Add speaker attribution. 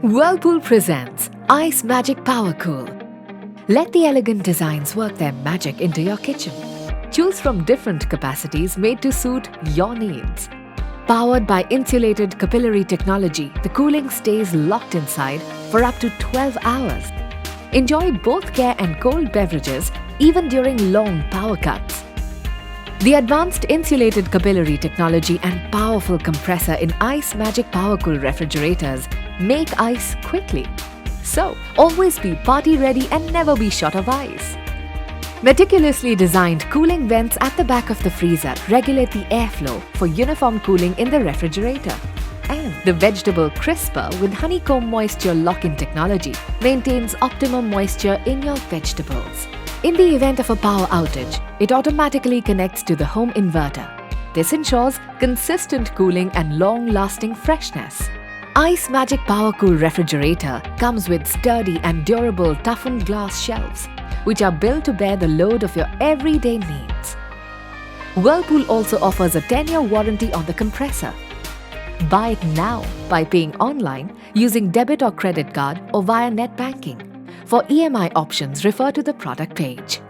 Speaker 1: Whirlpool presents Ice Magic Powercool. Let the elegant designs work their magic into your kitchen. Choose from different capacities made to suit your needs. Powered by insulated capillary technology, the cooling stays locked inside for up to 12 hours. Enjoy both care and cold beverages even during long power cuts. The advanced insulated capillary technology and powerful compressor in Ice Magic Powercool refrigerators make ice quickly. So, always be party ready and never be short of ice. Meticulously designed cooling vents at the back of the freezer regulate the airflow for uniform cooling in the refrigerator. And the vegetable crisper with Honeycomb moisture lock-in technology maintains optimum moisture in your vegetables. In the event of a power outage, it automatically connects to the home inverter. This ensures consistent cooling and long-lasting freshness. Ice Magic Powercool refrigerator comes with sturdy and durable toughened glass shelves, which are built to bear the load of your everyday needs. Whirlpool also offers a 10-year warranty on the compressor. Buy it now by paying online using debit or credit card or via net banking. For EMI options, refer to the product page.